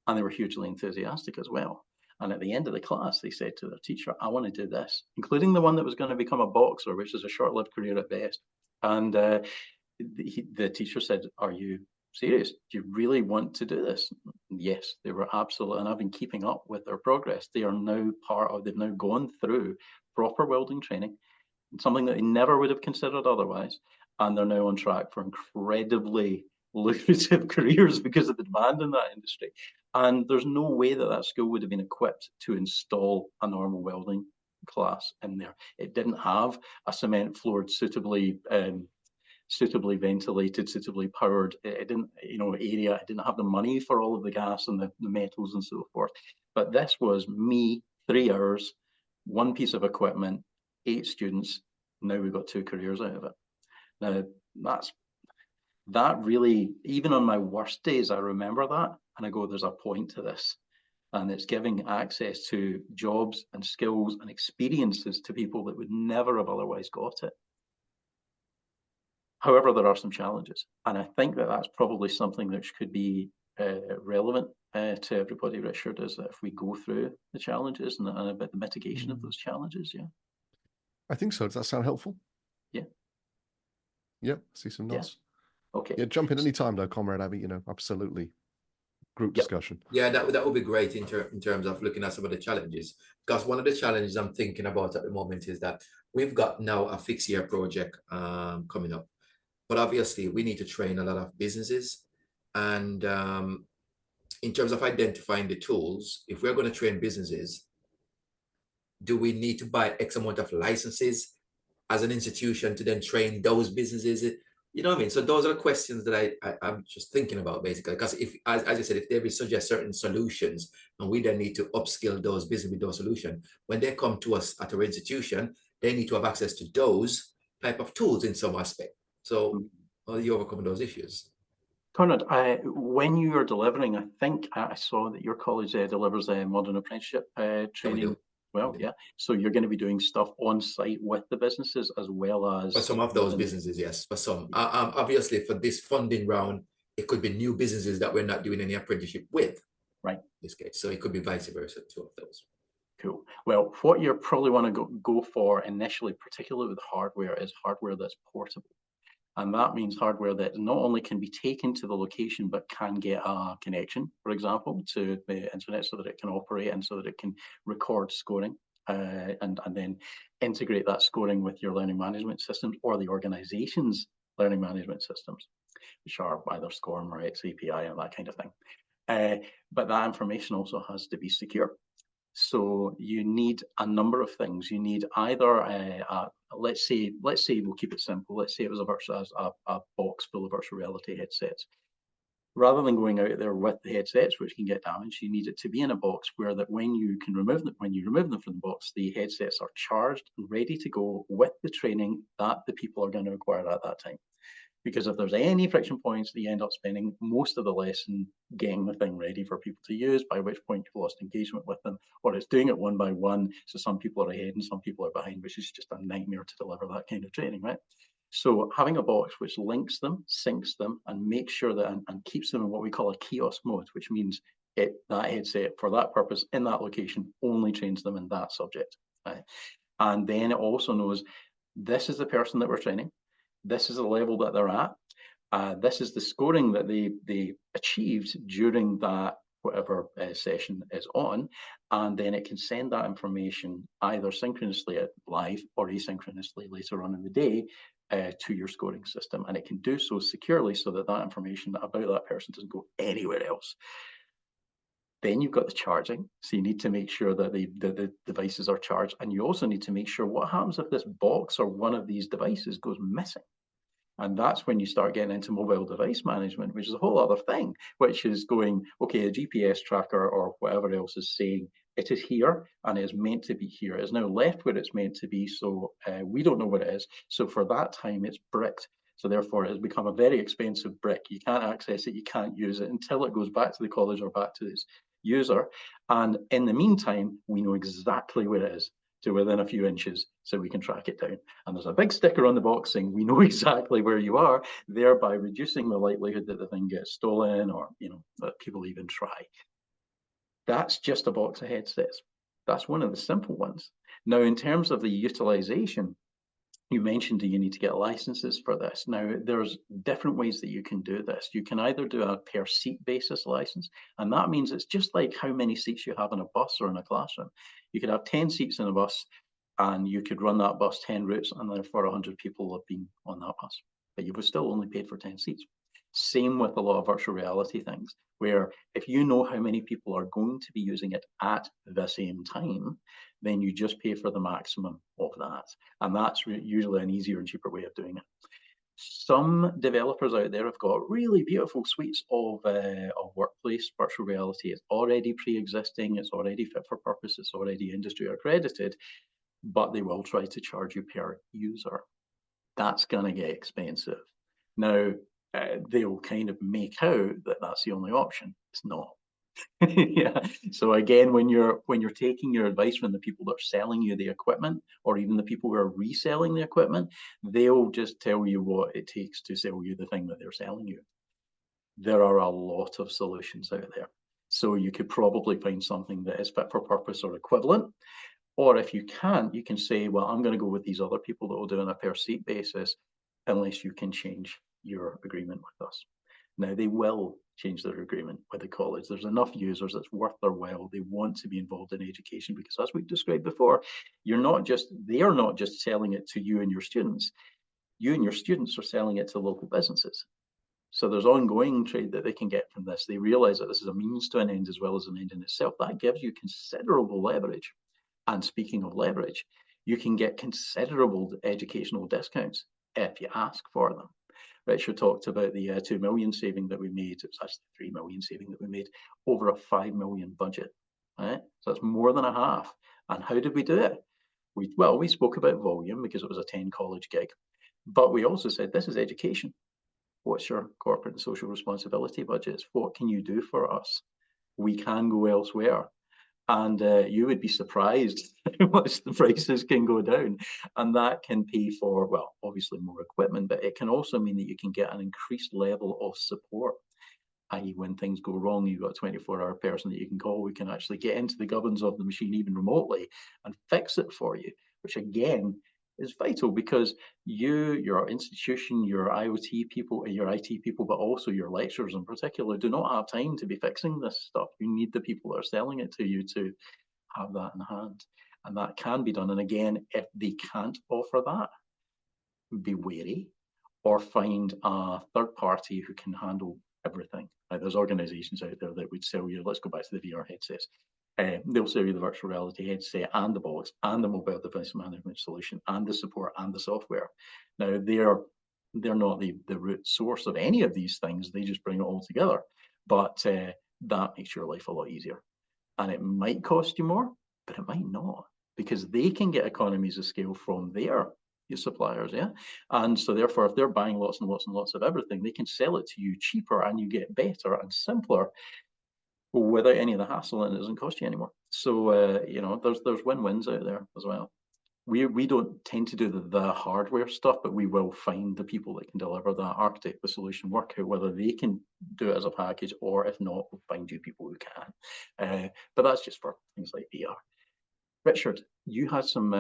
S2: And they were hugely enthusiastic as well. And at the end of the class, they said to their teacher, "I want to do this," including the one that was going to become a boxer, which is a short-lived career at best. And the teacher said, "Are you serious? Do you really want to do this?" Yes, they were absolutely, and I've been keeping up with their progress. They are now they've now gone through proper welding training, something that they never would have considered otherwise. And they're now on track for incredibly lucrative careers because of the demand in that industry. And there's no way that school would have been equipped to install a normal welding class in there. It didn't have a cement floored, suitably ventilated, suitably powered. It didn't, area. It didn't have the money for all of the gas and the metals and so forth. But this was me, 3 hours, 1 piece of equipment, 8 students. Now we've got 2 careers out of it. Now that really, even on my worst days, I remember that and I go, there's a point to this. And it's giving access to jobs and skills and experiences to people that would never have otherwise got it. However, there are some challenges. And I think that that's probably something that could be relevant to everybody, Richard, is that if we go through the challenges and about the mitigation of those challenges. Yeah.
S1: I think so. Does that sound helpful?
S2: Yeah.
S1: Yep. See some nods.
S2: Yeah. Okay.
S1: Yeah. Jump in any time though, Comrade Abby, absolutely. Group discussion.
S5: Yeah, that would be great in terms of looking at some of the challenges. Because one of the challenges I'm thinking about at the moment is that we've got now a fixed year project coming up. But obviously, we need to train a lot of businesses. And in terms of identifying the tools, if we're going to train businesses, do we need to buy X amount of licenses as an institution to then train those businesses? You know what I mean? So those are the questions that I'm just thinking about, basically. Because if, as you said, if they suggest certain solutions and we then need to upskill those business with those solutions, when they come to us at our institution, they need to have access to those type of tools in some aspect. So how do you overcome those issues?
S2: Conrad, when you are delivering, I think I saw that your college delivers a modern apprenticeship training. Well, yeah. So you're going to be doing stuff on site with the businesses as well as
S5: for some of those businesses, yes. For some, obviously, for this funding round, it could be new businesses that we're not doing any apprenticeship with,
S2: right? In
S5: this case, so it could be vice versa. Two of those.
S2: Cool. Well, what you probably want to go for initially, particularly with hardware, is hardware that's portable. And that means hardware that not only can be taken to the location, but can get a connection, for example, to the internet so that it can operate and so that it can record scoring and then integrate that scoring with your learning management systems or the organization's learning management systems, which are either SCORM or XAPI and that kind of thing. But that information also has to be secure. So you need a number of things. You need either let's say we'll keep it simple. Let's say it was a box full of virtual reality headsets. Rather than going out there with the headsets, which can get damaged, you need it to be in a box where that when you remove them from the box, the headsets are charged and ready to go with the training that the people are going to require at that time. Because if there's any friction points, you end up spending most of the lesson getting the thing ready for people to use, by which point you've lost engagement with them, or it's doing it one by one. So some people are ahead and some people are behind, which is just a nightmare to deliver that kind of training, right? So having a box which links them, syncs them, and makes sure that and keeps them in what we call a kiosk mode, which means that headset for that purpose in that location only trains them in that subject. Right? And then it also knows this is the person that we're training. This is the level that they're at. This is the scoring that they achieved during that whatever session is on, and then it can send that information either synchronously live or asynchronously later on in the day to your scoring system, and it can do so securely so that that information about that person doesn't go anywhere else. Then you've got the charging, so you need to make sure that the devices are charged, and you also need to make sure what happens if this box or one of these devices goes missing. And that's when you start getting into mobile device management, which is a whole other thing, which is going, okay, a GPS tracker or whatever else is saying it is here and it is meant to be here. It is now left where it's meant to be, so we don't know what it is. So for that time, it's bricked. So therefore, it has become a very expensive brick. You can't access it, you can't use it until it goes back to the college or back to its user. And in the meantime, we know exactly where it is, to within a few inches, so we can track it down. And there's a big sticker on the box saying we know exactly where you are, thereby reducing the likelihood that the thing gets stolen or that people even try. That's just a box of headsets. That's one of the simple ones. Now, in terms of the utilization, you mentioned, do you need to get licenses for this? Now, there's different ways that you can do this. You can either do a per seat basis license, and that means it's just like how many seats you have in a bus or in a classroom. You could have 10 seats in a bus, and you could run that bus 10 routes, and therefore 100 people have been on that bus, but you were still only paid for 10 seats. Same with a lot of virtual reality things, where if you know how many people are going to be using it at the same time, then you just pay for the maximum of that. And that's usually an easier and cheaper way of doing it. Some developers out there have got really beautiful suites of workplace virtual reality. It's already pre-existing, it's already fit for purpose, it's already industry accredited, but they will try to charge you per user. That's going to get expensive. Now, they'll kind of make out that that's the only option. It's not. Yeah. So again, when you're taking your advice from the people that are selling you the equipment, or even the people who are reselling the equipment, they'll just tell you what it takes to sell you the thing that they're selling you. There are a lot of solutions out there. So you could probably find something that is fit for purpose or equivalent. Or if you can't, you can say, well, I'm going to go with these other people that will do on a per seat basis, unless you can change your agreement with us. Now, they will change their agreement with the college. There's enough users that's worth their while. They want to be involved in education because, as we described before, they are not just selling it to you and your students. You and your students are selling it to local businesses. So there's ongoing trade that they can get from this. They realize that this is a means to an end as well as an end in itself. That gives you considerable leverage. And speaking of leverage, you can get considerable educational discounts if you ask for them. Richard talked about the 2 million saving that we made. It was actually 3 million saving that we made over a 5 million budget. Right? So that's more than a half. And how did we do it? We spoke about volume because it was a 10 college gig, but we also said, this is education. What's your corporate and social responsibility budgets? What can you do for us? We can go elsewhere. And you would be surprised how much the prices can go down. And that can pay for, well, obviously more equipment, but it can also mean that you can get an increased level of support. I.e., when things go wrong, you've got a 24-hour person that you can call who can actually get into the gubbins of the machine even remotely and fix it for you, which again is vital, because you, your institution, your IoT people, your IT people, but also your lecturers in particular, do not have time to be fixing this stuff. You need the people that are selling it to you to have that in hand. And that can be done. And again, if they can't offer that, be wary or find a third party who can handle everything. There's organizations out there that would sell you, let's go back to the VR headsets. They'll sell you the virtual reality headset and the box and the mobile device management solution and the support and the software. Now, they're not the root source of any of these things. They just bring it all together. But that makes your life a lot easier. And it might cost you more, but it might not, because they can get economies of scale from their suppliers, yeah. And so therefore, if they're buying lots and lots and lots of everything, they can sell it to you cheaper and you get better and simpler without any of the hassle, and it doesn't cost you anymore. So you know, there's win-wins out there as well. We don't tend to do the hardware stuff, but we will find the people that can deliver that, architect the solution, work out whether they can do it as a package, or if not, we'll find you people who can. But that's just for things like VR. Richard, you had some,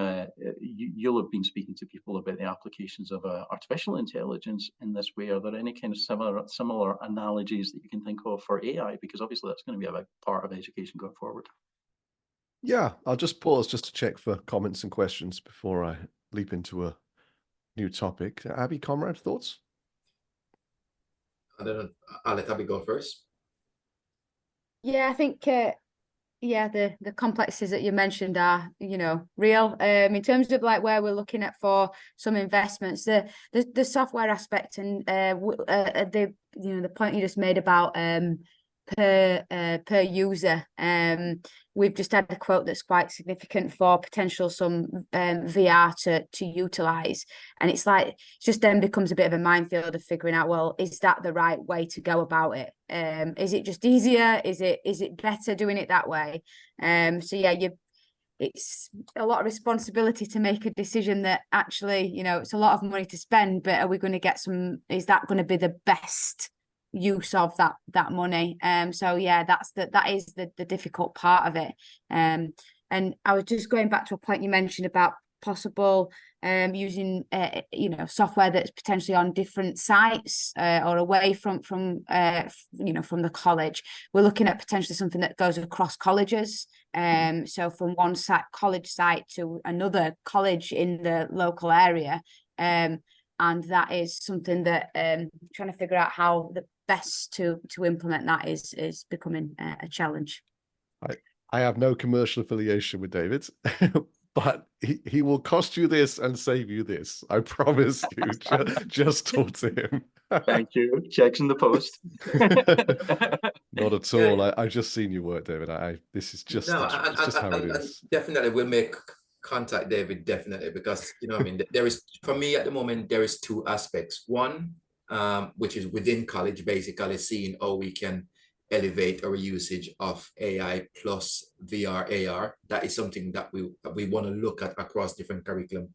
S2: you'll have been speaking to people about the applications of artificial intelligence in this way. Are there any kind of similar analogies that you can think of for AI? Because obviously that's going to be a big part of education going forward.
S1: Yeah, I'll just pause just to check for comments and questions before I leap into a new topic. Abby, Comrade, thoughts?
S5: I don't know. I'll let Abby go first.
S4: Yeah, I think yeah, the complexities that you mentioned are, you know, real. In terms of like where we're looking at for some investments, the software aspect and the, you know, the point you just made about per user. We've just had a quote that's quite significant for potential some VR to utilize, and it's like, it just then becomes a bit of a minefield of figuring out, well, is that the right way to go about it? Is it just easier? Is it better doing it that way? So yeah, it's a lot of responsibility to make a decision that actually, you know, it's a lot of money to spend, but are we going to get some, is that going to be the best use of that money? So yeah, that is the difficult part of it. And I was just going back to a point you mentioned about possible using you know, software that's potentially on different sites or away from you know, from the college. We're looking at potentially something that goes across colleges, so from one college site to another college in the local area, and that is something that trying to figure out how the best to implement that is becoming a challenge.
S1: I have no commercial affiliation with David, but he will cost you this and save you this. I promise you. Just talk to him.
S2: Thank you. Checks in the post.
S1: Not at all. Yeah. I just seen your work, David. This is just,
S5: no,
S1: it's just how it is.
S5: Definitely, we'll make contact, David. Definitely, because you know, I mean, there is, for me at the moment, there is two aspects. One, which is within college, basically seeing how we can elevate our usage of AI plus VR, AR. That is something that we want to look at across different curriculum,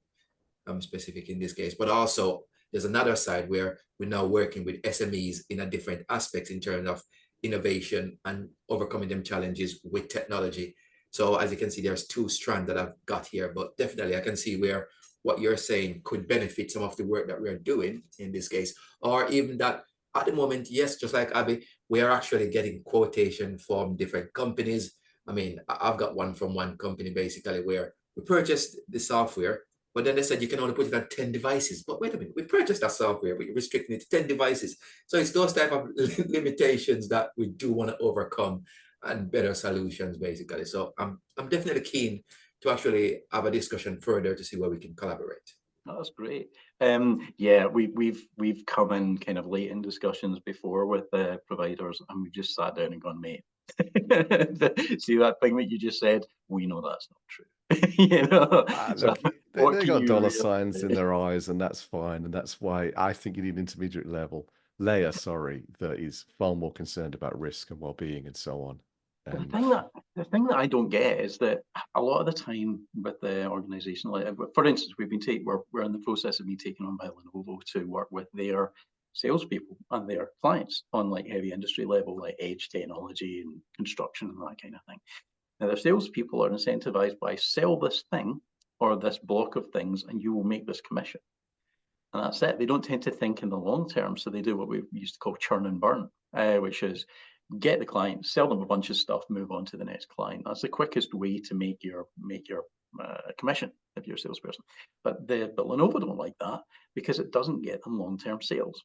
S5: specific in this case. But also, there's another side where we're now working with SMEs in a different aspects in terms of innovation and overcoming them challenges with technology. So as you can see, there's two strands that I've got here, but definitely I can see where what you're saying could benefit some of the work that we're doing in this case, or even that at the moment, yes, just like Abby, we are actually getting quotation from different companies. I mean, I've got one from one company basically where we purchased the software, but then they said you can only put it on 10 devices. But wait a minute, we purchased that software, but you're restricting it to 10 devices. So it's those type of limitations that we do want to overcome and better solutions basically. So I'm definitely keen to actually have a discussion further to see where we can collaborate.
S2: That's great. Yeah, we've come in kind of late in discussions before with providers, and we've just sat down and gone, mate, see that thing that you just said? We know that's not true. You know, so
S1: Look,
S2: what
S1: they
S2: can
S1: got
S2: you
S1: dollar
S2: really
S1: signs in
S2: do?
S1: their eyes, and that's fine. And that's why I think you need an intermediate level layer, sorry, that is far more concerned about risk and well-being and so on.
S2: The
S1: And
S2: thing that I don't get is that a lot of the time with the organisation, like for instance, we're in the process of being taken on by Lenovo to work with their salespeople and their clients on like heavy industry level, like edge technology and construction and that kind of thing. Now, their salespeople are incentivized by sell this thing or this block of things, and you will make this commission. And that's it. They don't tend to think in the long term, so they do what we used to call churn and burn, which is get the client, sell them a bunch of stuff, move on to the next client. That's the quickest way to make your commission if you're a salesperson. But Lenovo don't like that because it doesn't get them long-term sales.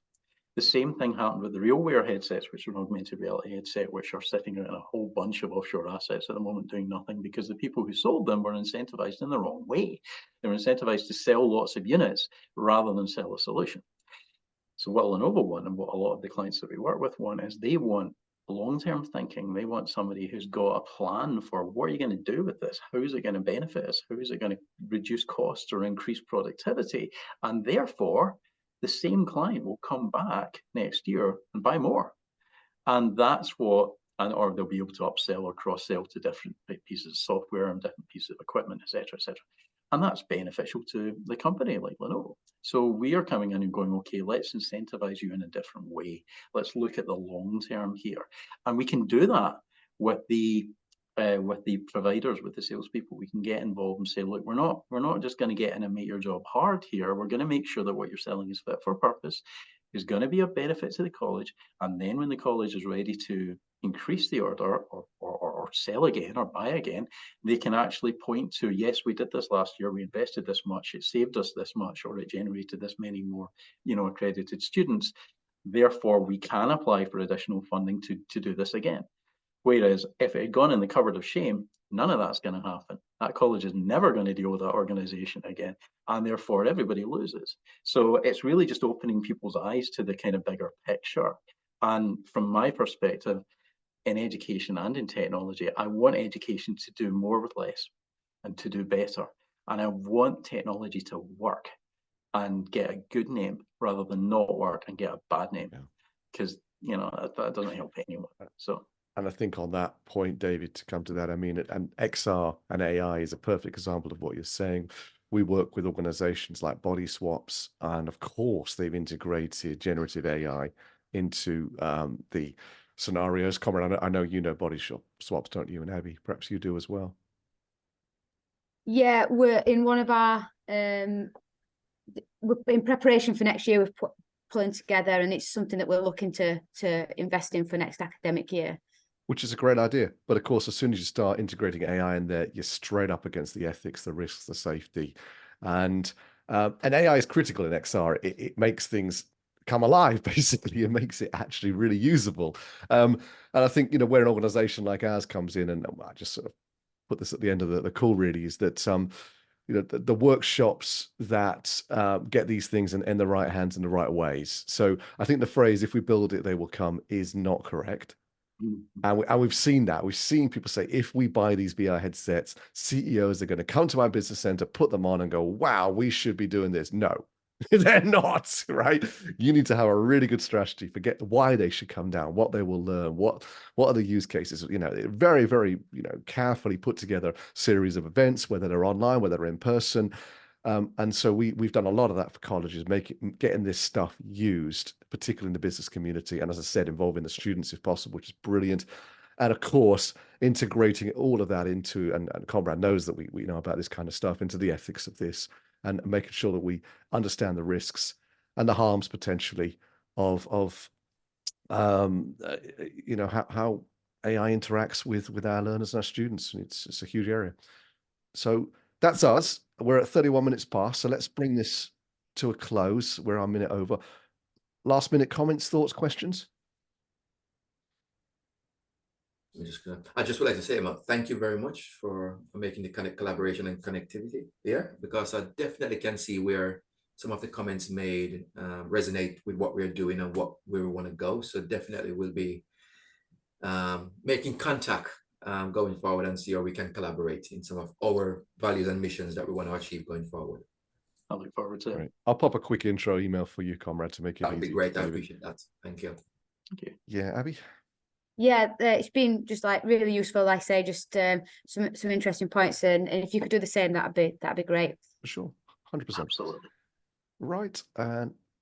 S2: The same thing happened with the RealWear headsets, which are an augmented reality headset, which are sitting in a whole bunch of offshore assets at the moment doing nothing because the people who sold them were incentivized in the wrong way. They were incentivized to sell lots of units rather than sell a solution. So what Lenovo want, and what a lot of the clients that we work with want, is they want long-term thinking. They want somebody who's got a plan for what are you going to do with this? How is it going to benefit us? How is it going to reduce costs or increase productivity? And therefore, the same client will come back next year and buy more. And that's what, or they'll be able to upsell or cross-sell to different pieces of software and different pieces of equipment, etc., etc. And that's beneficial to the company like Lenovo. So we are coming in and going, okay, let's incentivize you in a different way. Let's look at the long term here. And we can do that with the providers, with the salespeople. We can get involved and say, look, we're not just going to get in and make your job hard here. We're going to make sure that what you're selling is fit for purpose, is going to be of benefit to the college. And then when the college is ready to increase the order or sell again or buy again, they can actually point to, yes, we did this last year, we invested this much, it saved us this much, or it generated this many more, accredited students. Therefore, we can apply for additional funding to do this again. Whereas if it had gone in the cupboard of shame, none of that's going to happen. That college is never going to deal with that organization again. And therefore, everybody loses. So it's really just opening people's eyes to the kind of bigger picture. And from my perspective, in education and in technology, I want education to do more with less and to do better. And I want technology to work and get a good name rather than not work and get a bad name. Because, that doesn't help anyone. So.
S1: And I think on that point, David, to come to that, I mean, and XR and AI is a perfect example of what you're saying. We work with organizations like Body Swaps, and of course, they've integrated generative AI into the scenarios. Cameron, I know you know Body Swaps, don't you? And Abby, perhaps you do as well.
S4: Yeah, we're in one of our we're in preparation for next year. We're pulling together, and it's something that we're looking to invest in for next academic year.
S1: Which is a great idea. But of course, as soon as you start integrating AI in there, you're straight up against the ethics, the risks, the safety. And AI is critical in XR. It makes things come alive, basically. It makes it actually really usable. And I think, where an organization like ours comes in, and I just sort of put this at the end of the call really, is that the workshops that get these things in the right hands in the right ways. So I think the phrase, if we build it, they will come, is not correct. And we've seen that. We've seen people say, if we buy these VR headsets, CEOs are going to come to our business center, put them on and go, wow, we should be doing this. No, they're not, right? You need to have a really good strategy, forget why they should come down, what they will learn, what are the use cases, very, very, carefully put together series of events, whether they're online, whether they're in person. And so we've done a lot of that for colleges, getting this stuff used, particularly in the business community. And as I said, involving the students if possible, which is brilliant. And of course, integrating all of that into, and Conrad knows that we know about this kind of stuff, into the ethics of this, and making sure that we understand the risks and the harms potentially of how AI interacts with our learners and our students. It's a huge area. So that's us. We're at 31 minutes past, so let's bring this to a close. We're a minute over. Last minute comments, thoughts, questions?
S5: I just would like to say, thank you very much for making the collaboration and connectivity there, because I definitely can see where some of the comments made resonate with what we're doing and what we want to go. So definitely we'll be making contact going forward and see how we can collaborate in some of our values and missions that we want to achieve going forward.
S2: I look forward to it.
S1: Great. I'll pop a quick intro email for you, comrade, to make it
S5: That would be
S1: easy.
S5: great. I
S1: David.
S5: appreciate that. Thank you.
S2: Thank you.
S1: Yeah, Abby.
S4: Yeah, it's been just like really useful. Like I say, just some interesting points, and if you could do the same, that'd be great.
S1: For sure, 100%.
S2: Absolutely.
S1: Right, and